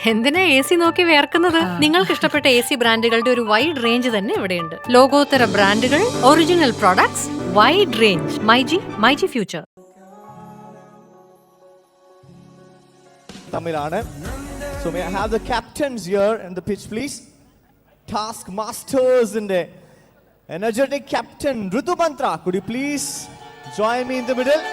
എന്തിനാ A C നോക്കി വേർക്കുന്നത്? നിങ്ങൾക്ക് ഇഷ്ടപ്പെട്ട എ സി ബ്രാൻഡുകളുടെ ഒരു വൈഡ് റേഞ്ച് തന്നെ ഇവിടെയുണ്ട്. ലോകോത്തര ബ്രാൻഡുകൾ, original products, wide range. MyG future. തമിഴാണ്. So may I have the captains here in the pitch, please? Task Masters in the energetic captain Ritu Mantra. Could you please join me in the middle?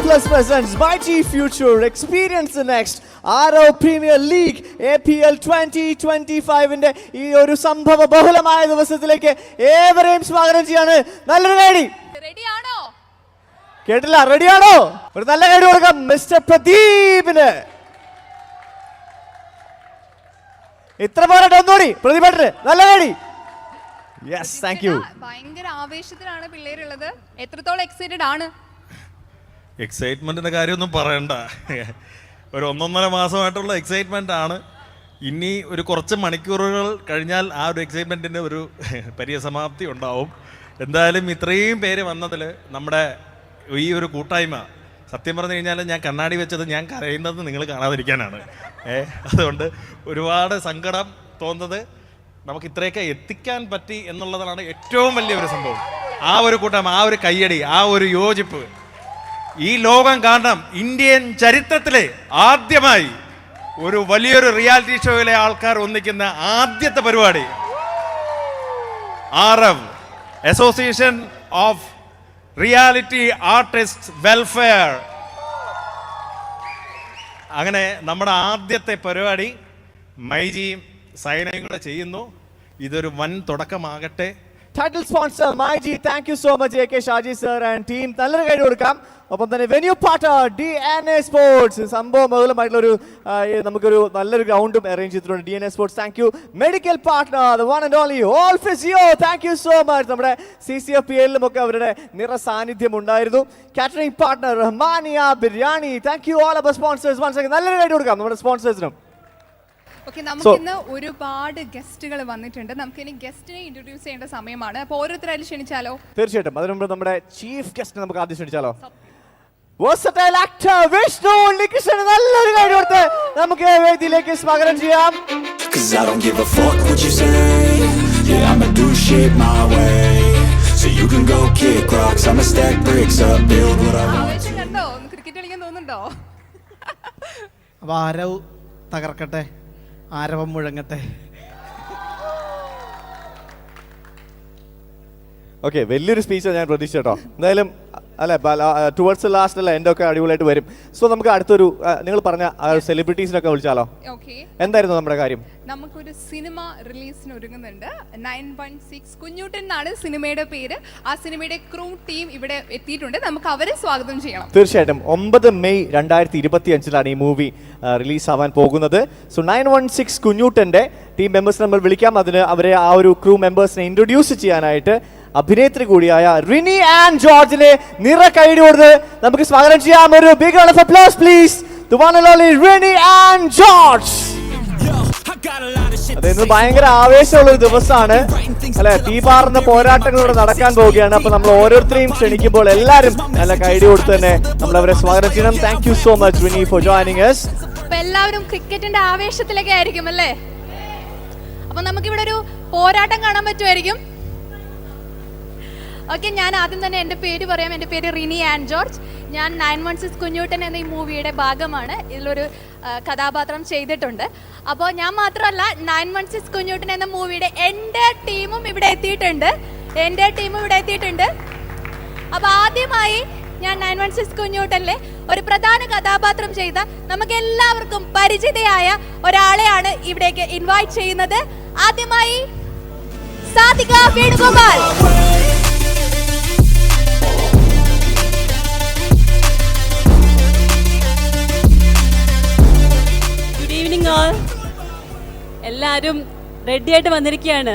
Plus presents Mighty Future. Experience the next Arrow Premier League APL 2025 ഈ ഒരു സംഭവ ബഹുലമായ ദിവസത്തിലേക്ക് ഏവരെയും സ്വാഗതം ചെയ്യാണ്. നല്ലൊരു കൈഡി. റെഡിയാണോ? കേട്ടില്ല, റെഡിയാണോ? ഒരു നല്ല കൈഡി കൊടുക്കാം മിസ്റ്റർ പ്രദീപിന്. ഇത്ര പോരാട്ടെ, ഒന്നുകൂടി പ്രദീപേട്ടന് നല്ല കൈഡി. Yes, thank you. ഭയങ്കര ആവേശത്തിലാണ് പിള്ളേരുള്ളത്. എത്രത്തോളം എക്സൈറ്റഡ് ആണ്? എക്സൈറ്റ്മെൻറ്റിൻ്റെ കാര്യമൊന്നും പറയണ്ട. ഒരു 1.5 മാസമായിട്ടുള്ള എക്സൈറ്റ്മെൻ്റ് ആണ്. ഇനി ഒരു കുറച്ച് മണിക്കൂറുകൾ കഴിഞ്ഞാൽ ആ ഒരു എക്സൈറ്റ്മെൻറ്റിൻ്റെ ഒരു പര്യസമാപ്തി ഉണ്ടാവും. എന്തായാലും ഇത്രയും പേര് വന്നതിൽ നമ്മുടെ ഈ ഒരു കൂട്ടായ്മ, സത്യം പറഞ്ഞു കഴിഞ്ഞാൽ ഞാൻ കണ്ണാടി വെച്ചത് ഞാൻ കരയുന്നത് നിങ്ങൾ കാണാതിരിക്കാനാണ്. അതുകൊണ്ട് ഒരുപാട് സങ്കടം തോന്നുന്നത് നമുക്ക് ഇത്രയൊക്കെ എത്തിക്കാൻ പറ്റി എന്നുള്ളതാണ് ഏറ്റവും വലിയൊരു സംഭവം. ആ ഒരു കൂട്ടായ്മ, ആ ഒരു കയ്യടി, ആ ഒരു യോജിപ്പ് ഈ ലോകം കാണണം. ഇന്ത്യൻ ചരിത്രത്തിലെ ആദ്യമായി ഒരു വലിയൊരു റിയാലിറ്റി ഷോയിലെ ആൾക്കാർ ഒന്നിക്കുന്ന ആദ്യത്തെ പരിപാടി RF, association of reality artist welfare. അങ്ങനെ നമ്മുടെ ആദ്യത്തെ പരിപാടി മൈജിയും സൈനയും കൂടെ ചെയ്യുന്നു. ഇതൊരു വൻ തുടക്കമാകട്ടെ. Title sponsor myG. Thank you so much AK Shaji sir and team. നല്ലൊരു കൈ കൊടുക്കാം. ഒപ്പം തന്നെ വെന്യൂ പാർട്ണർ DNA സ്പോർട്സ്. സംഭവം ബഹുലമായിട്ടുള്ളൊരു നമുക്കൊരു നല്ലൊരു ഗ്രൗണ്ടും അറേഞ്ച് ചെയ്തിട്ടുണ്ട് DNA sports. Thank you. Medical partner the one and only all physio. Thank you so much. നമ്മുടെ CCFPL ഒക്കെ അവരുടെ നിറ സാന്നിധ്യം ഉണ്ടായിരുന്നു. Catering partner Rahmania biryani. Thank you all our sponsors. One second, നല്ലൊരു കൈ കൊടുക്കാം നമ്മുടെ സ്പോൺസേഴ്സിനും. ഓക്കെ, നമുക്കിന്ന് ഒരുപാട് ഗസ്റ്റുകൾ വന്നിട്ടുണ്ട്. നമുക്കിനി ഗസ്റ്റിനെ ഇൻട്രൊഡ്യൂസ് ചെയ്യേണ്ട സമയമാണ്. അപ്പോൾ ഓരോരുത്തരായിട്ട് ക്ഷണിച്ചാലോ? തീർച്ചയായിട്ടും. അതിനു മുമ്പ് നമ്മുടെ ചീഫ് ഗസ്റ്റ് നമുക്ക് ആദ്യം ക്ഷണിച്ചാലോ? versatile actor Vishnu Unnikrishnan. നല്ലൊരു കൈ കൊടുത്ത് നമുക്ക് വേദിയിലേക്ക് സ്വാഗതം ചെയ്യാം. Cause I don't give a fuck what you say. Yeah, I'ma do shit my way. So you can go kick rocks, I'ma stack bricks up, build what I want. ആവേശം കണ്ടോ? Cricket കളിക്കാൻ തോന്നുന്നുണ്ടോ? അപ്പോൾ ആരവ് തകർക്കട്ടെ, ആരവം മുഴങ്ങട്ടെ. ഓക്കെ, വലിയൊരു സ്പീച്ചാണ് ഞാൻ പ്രതീക്ഷ കേട്ടോ. എന്തായാലും അല്ലെ, ടുവേർഡ്സ് ലാസ്റ്റ് അല്ല എൻ്റെ ഒക്കെ അടിപൊളിയായിട്ട് വരും. സോ നമുക്ക് അടുത്തൊരു നിങ്ങൾ പറഞ്ഞ സെലിബ്രിറ്റീസിനൊക്കെ വിളിച്ചാലോ? ഓക്കെ, എന്തായിരുന്നു നമ്മുടെ കാര്യം? നമുക്കൊരു സിനിമ റിലീസിന് ഒരുങ്ങുന്നുണ്ട്. 916 കുഞ്ഞൂട്ടൻ എന്നാണ് സിനിമയുടെ പേര്. ആ സിനിമയുടെ ക്രൂ ടീം ഇവിടെ എത്തിയിട്ടുണ്ട്. നമുക്ക് അവരെ സ്വാഗതം ചെയ്യണം. തീർച്ചയായിട്ടും. 9 മെയ് 2025 ഈ മൂവി റിലീസ് ആവാൻ പോകുന്നത്. സോ 916 കുഞ്ഞൂട്ടൻ്റെ ടീം മെമ്പേഴ്സിനെ നമ്മൾ വിളിക്കാം. അതിന് അവരെ ആ ഒരു ക്രൂ മെമ്പേഴ്സിനെ ഇൻട്രൊഡ്യൂസ് ചെയ്യാനായിട്ട് അഭിനേത്രി കൂടിയായ റിനി ആൻഡ് ജോർജിനെ നിറ കൈഡി കൊടുത്ത് നമുക്ക് സ്വാഗതം ചെയ്യാം. ഒരു big round of applause please. The one and only Rini and George. അതായത് ഭയങ്കര ആവേശമുള്ള ഒരു ദിവസമാണ് അല്ലെ. തീപാറുന്ന പോരാട്ടങ്ങളിലൂടെ നടക്കാൻ പോവുകയാണ്. അപ്പൊ നമ്മൾ ഓരോരുത്തരെയും ക്ഷണിക്കുമ്പോൾ എല്ലാവരും നല്ല കൈഡി കൊടുത്ത് തന്നെ നമ്മൾ അവരെ സ്വാഗതം ചെയ്യണം. Thank you so much Rini for joining us. അപ്പൊ എല്ലാവരും ക്രിക്കറ്റിന്റെ ആവേശത്തിലൊക്കെ ആയിരിക്കും അല്ലേ? അപ്പൊ നമുക്കിവിടെ ഒരു പോരാട്ടം കാണാൻ പറ്റുമായിരിക്കും. ഓക്കെ, ഞാൻ ആദ്യം തന്നെ എൻ്റെ പേര് പറയാം. എൻ്റെ പേര് റിനി ആൻഡ് ജോർജ്. ഞാൻ 916 കുഞ്ഞൂട്ടൻ എന്ന ഈ മൂവിയുടെ ഭാഗമാണ്. ഇതിലൊരു കഥാപാത്രം ചെയ്തിട്ടുണ്ട്. അപ്പോൾ ഞാൻ മാത്രമല്ല, 916 കുഞ്ഞൂട്ടൻ എന്ന മൂവിയുടെ എൻ്റെ ടീമും ഇവിടെ എത്തിയിട്ടുണ്ട്. അപ്പോൾ ആദ്യമായി ഞാൻ 916 കുഞ്ഞൂട്ടനിലെ ഒരു പ്രധാന കഥാപാത്രം ചെയ്ത നമുക്ക് എല്ലാവർക്കും പരിചിതയായ ഒരാളെയാണ് ഇവിടേക്ക് ഇൻവൈറ്റ് ചെയ്യുന്നത്. ആദ്യമായി സാധിക വേണുഗോപാൽ. Evening all. എല്ലാവരും റെഡി ആയിട്ട് വന്നിരിക്കുകയാണ്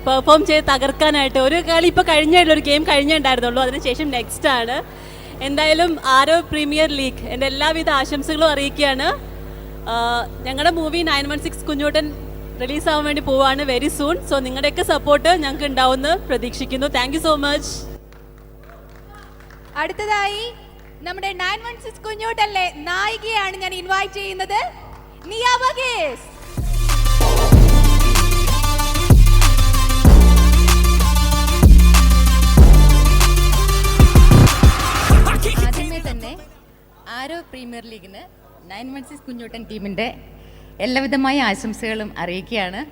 പെർഫോം ചെയ്ത് തകർക്കാനായിട്ട്. ഒരു കളി ഇപ്പോൾ കഴിഞ്ഞായിട്ടുള്ള ഒരു ഗെയിം കഴിഞ്ഞിട്ടുണ്ടായിരുന്നുള്ളൂ, അതിനുശേഷം നെക്സ്റ്റ് ആണ്. എന്തായാലും ആരവ് പ്രീമിയർ ലീഗ് എൻ്റെ എല്ലാവിധ ആശംസകളും അറിയിക്കുകയാണ്. ഞങ്ങളുടെ മൂവി 916 കുഞ്ഞൂട്ടൻ റിലീസാവാൻ വേണ്ടി പോവാണ് വെരി സൂൺ. സോ നിങ്ങളുടെയൊക്കെ സപ്പോർട്ട് ഞങ്ങൾക്ക് ഉണ്ടാവുമെന്ന് പ്രതീക്ഷിക്കുന്നു. Thank you so much. അടുത്തതായി നമ്മുടെ 916 കുഞ്ഞോട്ടല്ലേ നായികയാണ് ഞാൻ ഇൻവൈറ്റ് ചെയ്യുന്നത്, നിയ വഗേസ്. ആദ്യമേ തന്നെ ആരോ പ്രീമിയർ ലീഗിന് 916 കുഞ്ഞൂട്ടൻ ടീമിൻ്റെ എല്ലാവിധമായ ആശംസകളും അറിയിക്കുകയാണ്.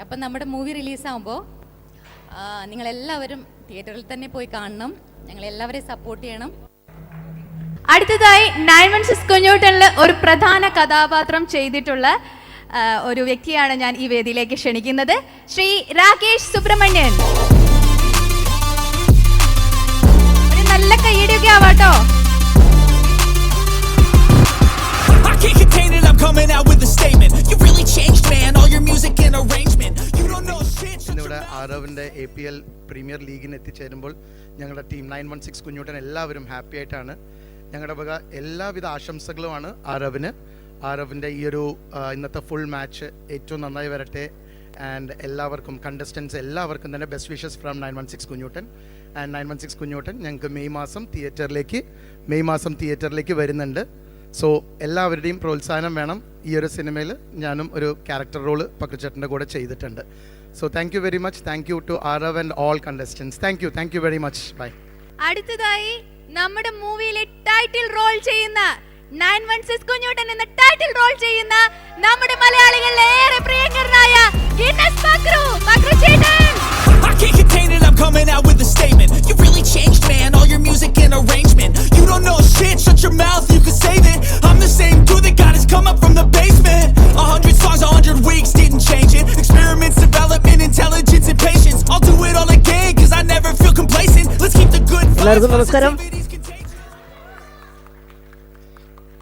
അപ്പം നമ്മുടെ മൂവി റിലീസാകുമ്പോൾ നിങ്ങളെല്ലാവരും തിയേറ്ററിൽ തന്നെ പോയി കാണണം, ഞങ്ങളെല്ലാവരെയും സപ്പോർട്ട് ചെയ്യണം. അടുത്തതായി 916 കുഞ്ഞൂട്ടനിൽ ഒരു പ്രധാന കഥാപാത്രം ചെയ്തിട്ടുള്ള ഒരു വ്യക്തിയാണ് ഞാൻ ഈ വേദിയിലേക്ക് ക്ഷണിക്കുന്നത്, ശ്രീ രാകേഷ് സുബ്രഹ്മണ്യൻ. ഒരു നല്ല കയ്യടിയൊക്കെ ആവാട്ടോ. ഇന്നിവിടെ ആരവിൻ്റെ APL പ്രീമിയർ ലീഗിന് എത്തിച്ചേരുമ്പോൾ ഞങ്ങളുടെ ടീം 916 കുഞ്ഞൂട്ടൻ എല്ലാവരും ഹാപ്പി ആയിട്ടാണ്. ഞങ്ങളുടെ വക എല്ലാവിധ ആശംസകളുമാണ് ആരവിൻ്റെ ഈ ഒരു ഇന്നത്തെ ഫുൾ മാച്ച് ഏറ്റവും നന്നായി വരട്ടെ. ആൻഡ് എല്ലാവർക്കും കണ്ടസ്റ്റൻസ് എല്ലാവർക്കും തന്നെ best wishes from 916 Kunjoottan. And 916 Kunjoottan ഞങ്ങൾക്ക് മെയ് മാസം തിയേറ്ററിലേക്ക് വരുന്നുണ്ട്. സോ എല്ലാവരുടെയും പ്രോത്സാഹനം വേണം. ഈ ഒരു സിനിമയിൽ ഞാനും ഒരു ക്യാരക്ടർ റോള് പക്രുചേട്ടൻ്റെ കൂടെ ചെയ്തിട്ടുണ്ട്. So thank you very much. Thank you to Aarav and all contestants. Thank you very much. Bye. അടുത്തതായി നമ്മുടെ മൂവിയിലെ ടൈറ്റിൽ റോൾ ചെയ്യുന്ന 916 കുഞ്ഞൂട്ടൻ എന്ന ടൈറ്റിൽ റോൾ ചെയ്യുന്ന നമ്മുടെ മലയാളികളിലെ ഏറെ പ്രിയങ്കരനായ Guinness പക്രുചേട്ടൻ. I can't contain it, I'm coming out with a statement. You really changed, man, all your music and arrangement. You don't know shit, shut your mouth, you can save it. I'm the same dude that got his come up from the basement. 100 songs, 100 weeks, didn't change it. Experiments, development, intelligence and patience. I'll do it all again, cause I never feel complacent. Let's keep the good vibes. നമസ്കാരം.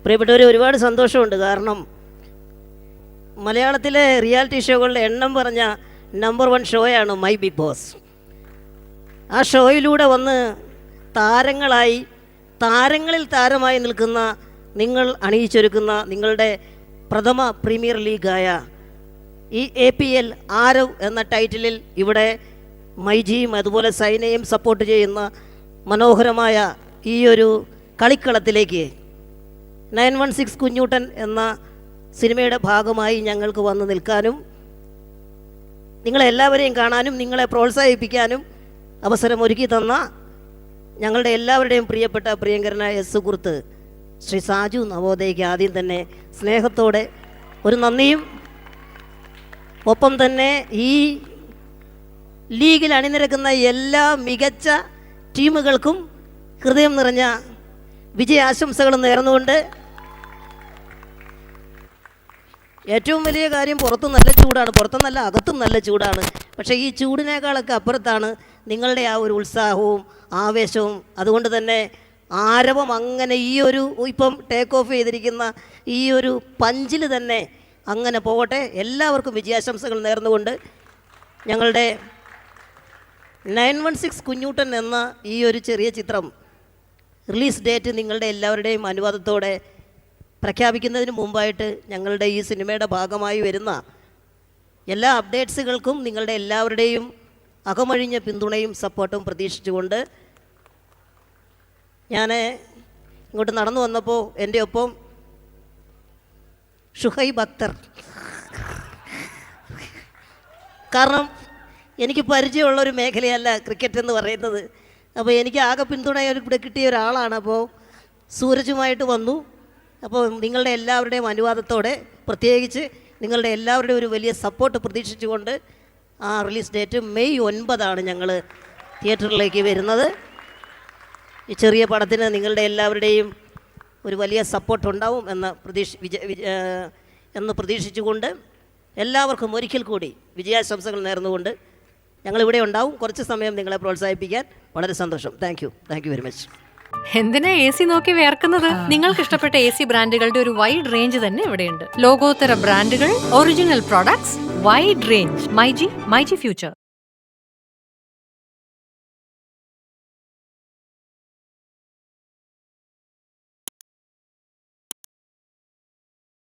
പ്രിയപ്പെട്ടവരെ, ഒരുപാട് സന്തോഷമുണ്ട്. കാരണം മലയാളത്തിലെ reality ഷോകളുടെ എണ്ണം പറഞ്ഞ number 1 ഷോയാണ് my big boss. ആ ഷോയിലൂടെ വന്ന് താരങ്ങളിൽ താരമായി നിൽക്കുന്ന നിങ്ങൾ അണിയിച്ചൊരുക്കുന്ന നിങ്ങളുടെ പ്രഥമ പ്രീമിയർ ലീഗായ ഈ APL ആരവ് എന്ന ടൈറ്റിലിൽ ഇവിടെ മൈജിയും അതുപോലെ സൈനയും സപ്പോർട്ട് ചെയ്യുന്ന മനോഹരമായ ഈ ഒരു കളിക്കളത്തിലേക്ക് 916 കുഞ്ഞൂട്ടൻ എന്ന സിനിമയുടെ ഭാഗമായി ഞങ്ങൾക്ക് വന്ന് നിൽക്കാനും നിങ്ങളെല്ലാവരെയും കാണാനും നിങ്ങളെ പ്രോത്സാഹിപ്പിക്കാനും അവസരം ഒരുക്കി തന്ന ഞങ്ങളുടെ എല്ലാവരുടെയും പ്രിയപ്പെട്ട പ്രിയങ്കരനായ സുഹൃത്ത് ശ്രീ സാജു നവോദയയ്ക്ക് ആദ്യം തന്നെ സ്നേഹത്തോടെ ഒരു നന്ദിയും, ഒപ്പം തന്നെ ഈ ലീഗിൽ അണിനിരക്കുന്ന എല്ലാ മികച്ച ടീമുകൾക്കും ഹൃദയം നിറഞ്ഞ വിജയാശംസകളും നേർന്നുകൊണ്ട്, ഏറ്റവും വലിയ കാര്യം പുറത്തും നല്ല ചൂടാണ്, പുറത്തും അകത്തും നല്ല ചൂടാണ്. പക്ഷേ ഈ ചൂടിനേക്കാളൊക്കെ അപ്പുറത്താണ് നിങ്ങളുടെ ആ ഒരു ഉത്സാഹവും ആവേശവും. അതുകൊണ്ട് തന്നെ ആരവം അങ്ങനെ ഈ ഒരു ഇപ്പം ടേക്ക് ഓഫ് ചെയ്തിരിക്കുന്ന ഈ ഒരു പഞ്ചിൽ തന്നെ അങ്ങനെ പോകട്ടെ. എല്ലാവർക്കും വിജയാശംസകൾ നേർന്നുകൊണ്ട് ഞങ്ങളുടെ 916 കുഞ്ഞൂട്ടൻ എന്ന ഈ ഒരു ചെറിയ ചിത്രം റിലീസ് ഡേറ്റ് നിങ്ങളുടെ എല്ലാവരുടെയും അനുവാദത്തോടെ പ്രഖ്യാപിക്കുന്നതിന് മുമ്പായിട്ട് ഞങ്ങളുടെ ഈ സിനിമയുടെ ഭാഗമായി വരുന്ന എല്ലാ അപ്ഡേറ്റ്സുകൾക്കും നിങ്ങളുടെ എല്ലാവരുടെയും അകമഴിഞ്ഞ പിന്തുണയും സപ്പോർട്ടും പ്രതീക്ഷിച്ചുകൊണ്ട് ഞാൻ ഇങ്ങോട്ട് നടന്നു വന്നപ്പോൾ എൻ്റെ ഒപ്പം ഷുഹൈബ് അക്തർ, കാരണം എനിക്ക് പരിചയമുള്ളൊരു മേഖലയല്ല ക്രിക്കറ്റ് എന്ന് പറയുന്നത്. അപ്പോൾ എനിക്ക് ആകെ പിന്തുണ ഇവിടെ കിട്ടിയ ഒരാളാണ്. അപ്പോൾ സൂരജുമായിട്ട് വന്നു. അപ്പോൾ നിങ്ങളുടെ എല്ലാവരുടെയും അനുവാദത്തോടെ, പ്രത്യേകിച്ച് നിങ്ങളുടെ എല്ലാവരുടെയും ഒരു വലിയ സപ്പോർട്ട് പ്രതീക്ഷിച്ചുകൊണ്ട് ആ റിലീസ് ഡേറ്റ് മെയ് 9 ഞങ്ങൾ തിയേറ്ററിലേക്ക് വരുന്നത്. ഈ ചെറിയ പടത്തിന് നിങ്ങളുടെ എല്ലാവരുടെയും ഒരു വലിയ സപ്പോർട്ട് ഉണ്ടാവും എന്ന് പ്രതീക്ഷിച്ചുകൊണ്ട് എല്ലാവർക്കും ഒരിക്കൽ കൂടി വിജയാശംസകൾ നേർന്നുകൊണ്ട് ഞങ്ങളിവിടെ ഉണ്ടാവും. കുറച്ച് സമയം നിങ്ങളെ പ്രോത്സാഹിപ്പിക്കാൻ വളരെ സന്തോഷം. Thank you very much. എന്തിനാ AC നോക്കി വേർക്കുന്നത്? നിങ്ങൾക്ക് ഇഷ്ടപ്പെട്ട AC ബ്രാൻഡുകളുടെ ഒരു വൈഡ് റേഞ്ച് തന്നെ ഇവിടെയുണ്ട്. ലോകോത്തര ബ്രാൻഡുകൾ, original products, wide range. MyG future.